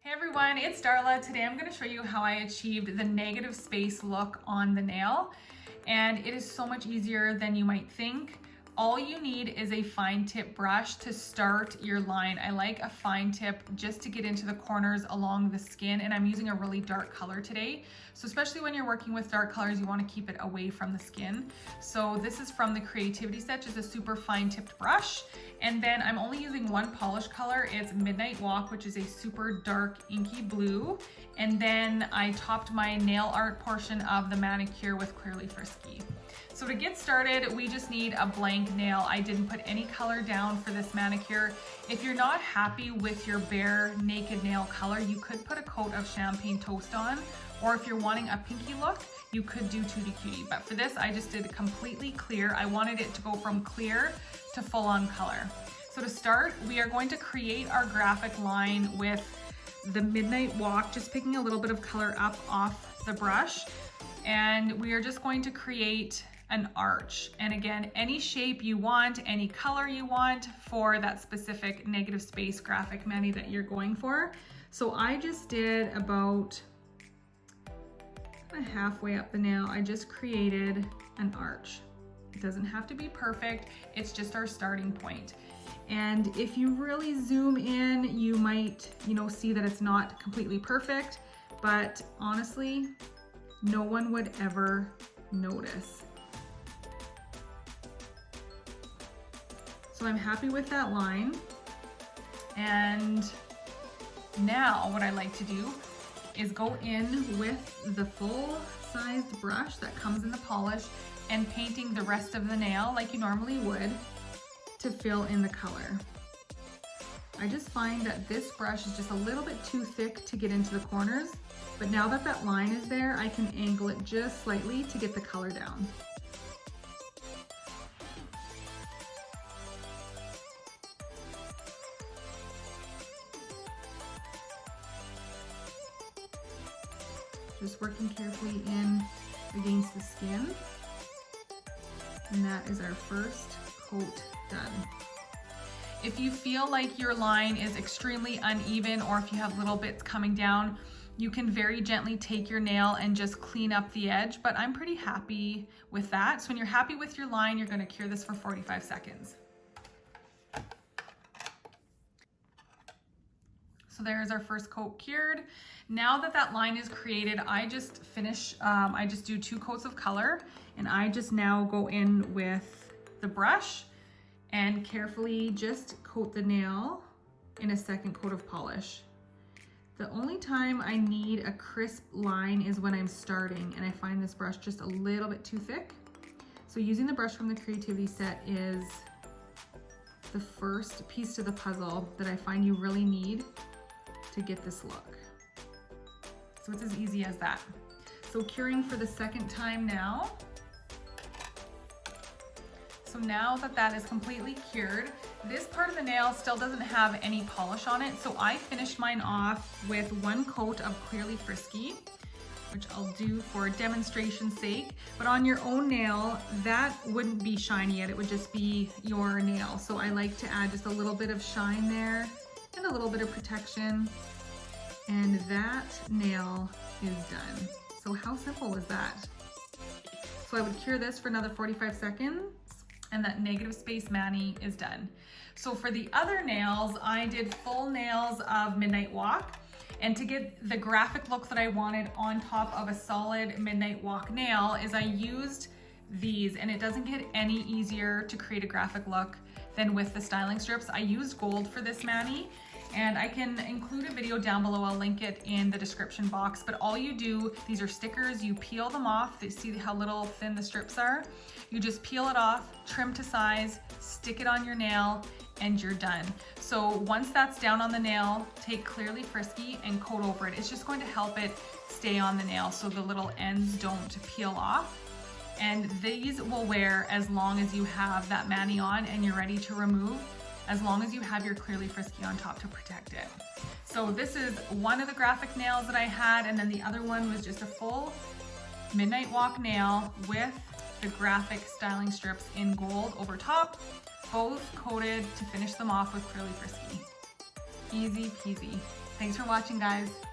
Hey everyone, it's Darla. Today I'm going to show you how I achieved the negative space look on the nail, and it is so much easier than you might think. All you need is a fine tip brush to start your line. I like a fine tip just to get into the corners along the skin, and I'm using a really dark color today. So especially when you're working with dark colors, you want to keep it away from the skin. So this is from the Creativity set, just a super fine tipped brush. And then I'm only using one polish color. It's Midnight Walk, which is a super dark inky blue. And then I topped my nail art portion of the manicure with Clearly Frisky. So to get started, we just need a blank nail. I didn't put any color down for this manicure. If you're not happy with your bare naked nail color, you could put a coat of champagne toast on, or if you're wanting a pinky look, you could do Tutti Cutie. But for this, I just did completely clear. I wanted it to go from clear to full on color. So to start, we are going to create our graphic line with the Midnight Walk, just picking a little bit of color up off the brush. And we are just going to create an arch. And again, any shape you want, any color you want for that specific negative space graphic mani that you're going for. So I just did about halfway up the nail, I just created an arch. It doesn't have to be perfect, it's just our starting point. And if you really zoom in, you might, see that it's not completely perfect, but honestly, no one would ever notice. So I'm happy with that line. And now what I like to do is go in with the full-sized brush that comes in the polish and painting the rest of the nail like you normally would to fill in the color. I just find that this brush is just a little bit too thick to get into the corners, but now that that line is there, I can angle it just slightly to get the color down. Just working carefully in against the skin. And that is our first coat done. If you feel like your line is extremely uneven, or if you have little bits coming down, you can very gently take your nail and just clean up the edge, but I'm pretty happy with that. So when you're happy with your line, you're gonna cure this for 45 seconds. So there's our first coat cured. Now that that line is created, I just finish, I just do 2 coats of color, and I just now go in with the brush and carefully just coat the nail in a second coat of polish. The only time I need a crisp line is when I'm starting, and I find this brush just a little bit too thick. So using the brush from the Creativity set is the first piece to the puzzle that I find you really need to get this look. So it's as easy as that. So curing for the second time now. So now that that is completely cured, this part of the nail still doesn't have any polish on it. So I finished mine off with 1 coat of Clearly Frisky, which I'll do for demonstration's sake. But on your own nail, that wouldn't be shiny yet. It would just be your nail. So I like to add just a little bit of shine there and a little bit of protection, and that nail is done. So how simple was that? So I would cure this for another 45 seconds, and that negative space mani is done. So for the other nails, I did full nails of Midnight Walk, and to get the graphic look that I wanted on top of a solid Midnight Walk nail is I used these, and it doesn't get any easier to create a graphic look than with the styling strips. I used gold for this mani, and I can include a video down below. I'll link it in the description box, but all you do, these are stickers, you peel them off. See how little thin the strips are? You just peel it off, trim to size, stick it on your nail, and you're done. So once that's down on the nail, take Clearly Frisky and coat over it. It's just going to help it stay on the nail so the little ends don't peel off. And these will wear as long as you have that mani on and you're ready to remove, as long as you have your Clearly Frisky on top to protect it. So this is one of the graphic nails that I had, and then the other one was just a full Midnight Walk nail with the graphic styling strips in gold over top, both coated to finish them off with Clearly Frisky. Easy peasy. Thanks for watching, guys.